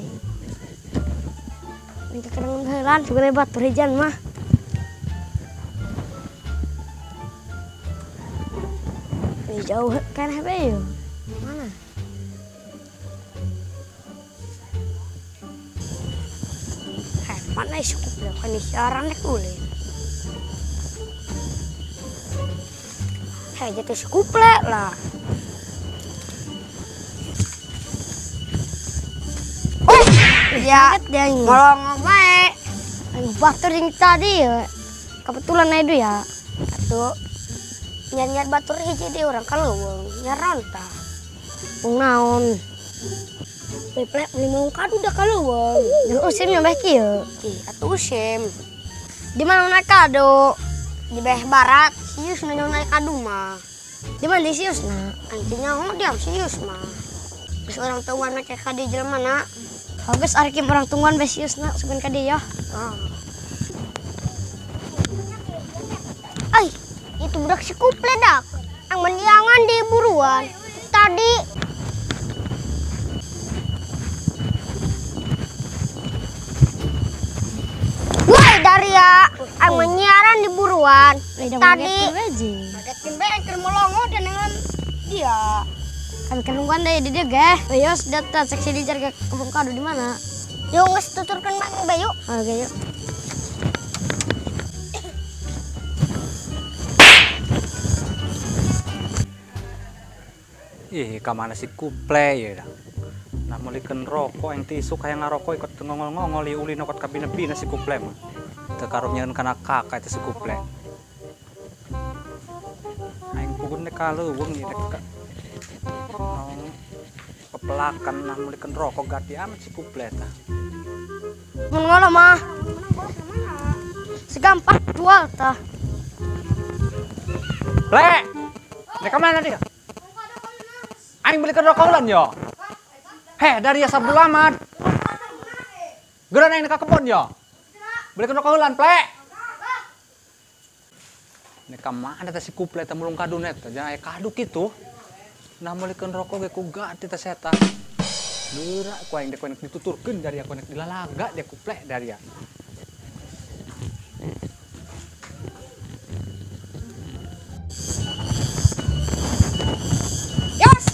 baik. Ini kekenangan heran juga batur hujan mah. Ini jauh kan HP yuk. Mana? Mana cukup lah kan siaran dek boleh. Jadi cukup lah. Oh, ya, ngomong baik. Batur yang tadi ya, kebetulan itu ya. Tuh, nyat batur hiji di orang kalau nyaronta. Naon. Peplek limong kadu dah kalau dan usimnya baik ya. Atuh usim. Di mana naik kado? Di beh barat, sius naik kado mah. Di mana di sius na? Antinya diam sius mah. Bis orang tuan naik kado jalan mana? Habis arikim orang tuan beh sius na sukan kado ya. Ay, itu budak si kupledak. Yang mendiangan di buruan. Tadi Daria, ang menyiaran di buruan. Tadi kagetin beker melongo dan dengan dia. Kan kenungan deh dia geh. Yos data seksi di jaga kebun kado di mana? Yo nges tuturkan mang bayu. Oke yuk. Ih, kamana si kuple ya. Nah melikan rokok yang tisuk kayak ngarokok ikut ngongol-ngongol uli nokot kabina-bina si kuple mah. Tekarupnya karena kakak itu si kuple. Aing pugun dek kalau wong ini dek. Kepelakan nah melikan rokok ganti amat si kuple ta. Ngono mah. Segampang jual ta. Ple. Dek mana dia? Aing belikan rokok ulan yo. Heh, dari asa bulaman. Geran aing ka kebon yo. Belikan rokok ulan, Ple. Ini kamana teh si kuple teh mulung kadu net, jangan aya kadu kitu. Nah belikan rokok ge ku gati teh seta. Deura ku aing dek dituturkeun dari aku nek dilalaga dia kuple dari ya. Yos.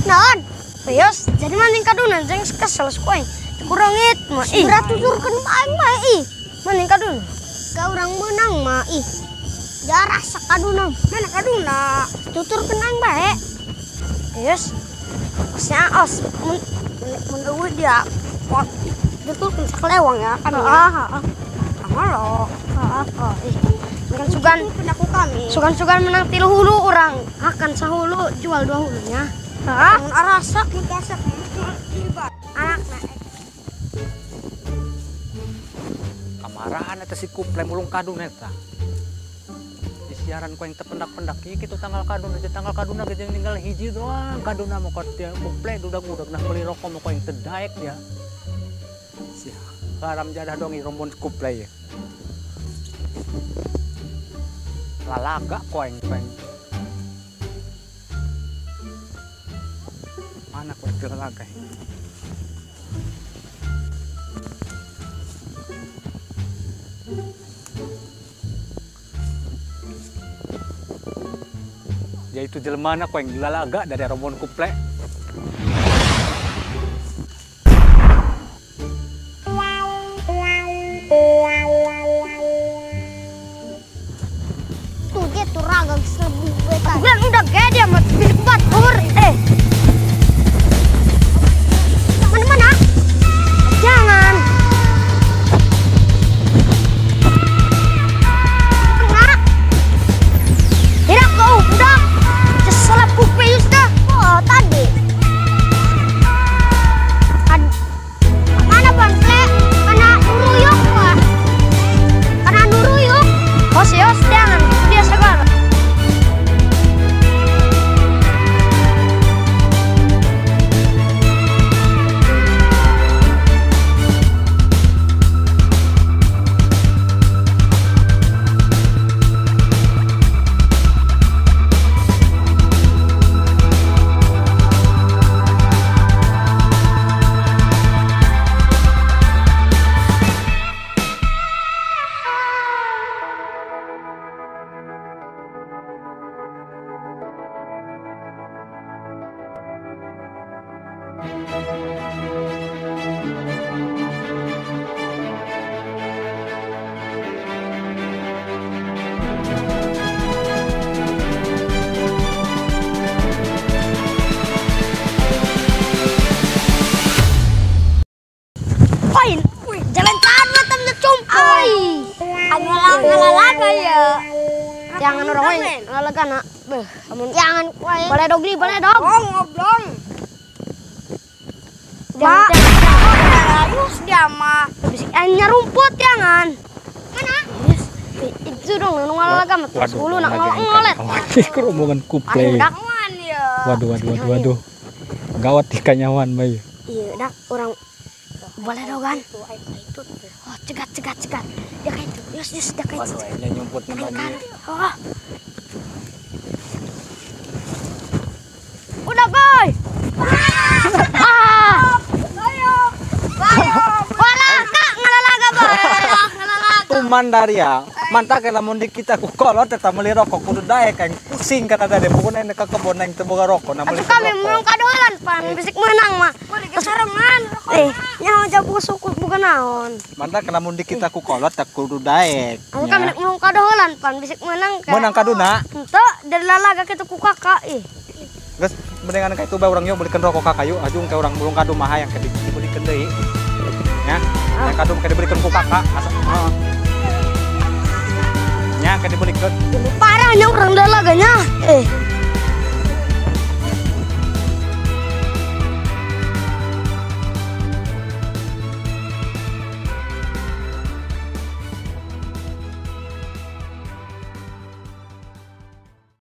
Naon? Yos, jadi maning kadunan jeung kesel suku kurang it mah ih. Berat tuturkeun aing mah ih. Maning kadun. Ka urang menang mah ih. Jarah sakaduna. Mana kaduna? Tuturkeun aing bae. Yos. Sia os mun dia pot tuturkeun saklewang ya kan. Heeh. Halo. Ih. Kan sugan pendaku kami. Sugan-sugan menang 3 hulu orang akan sahulu jual 2 hulunya. Heeh. Mun arasak dikasak. Anakna. Kamarahan eta si kuple mulung kadun eta. Di siaran ku yang tependak-pendak ieu kitu tanggal kadun aja tanggal kaduna ge jeung ninggal hiji doang. Kaduna mah kod dia kuple dudag-udag nah beli rokok mah ku yang teu daek dia. Si haram jadah dong ieu rombon kuple ya. Lalaga ku aing mana ku lalaga. Yaitu jelmana ku yang lalaga dari rombongan kuple. Tuh dia tuh raga sebu beta. Bukan udah gede dia mah batur. Mana-mana? Jangan. Enggak. Tidak kau udah. Salah kupe dah. Oh tadi. ya. Jangan orang lain lalaga nak. Beh, jangan boleh dog li, boleh dog. Ngoblong. Jangan terus dia mah. Bisik rumput jangan. Mana? Yes. Itu dong nang lalaga mah terus dulu nak ngolet. Ini kerombongan kuple. Waduh. Gawat ikan nyawan bayi. Iya, dak orang boleh dogan. Oh, cegat. Ya kayak itu. Yes, dak kayak itu. Waduh, nyumput nih bani. Oh. Udah, boy. Ayo. Wala, Kak, ngalalaga, boy. Ngalalaga. Tuman dari ya. Mantap kalau mau kita kukolot tetap meli rokok kudu dae kan pusing kata tadi pokoknya ini ke kebon yang teboga rokok nah meli kami mau kadolan pan bisik menang mah kesarangan nyawa jabu suku bukan naon mantap kalau mau kita kukolot tak kudu dae aku kami mau kadolan pan bisik menang kaduna ente dari lalaga kita ku kakak guys mendingan kayak itu bae urang yo belikan rokok kakak yuk ajung kayak orang bulung kadu mah yang kayak dibelikan deui ya yang kadu kayak dibelikan ku kakak nya kayak dibelikan parahnya orang dalaganya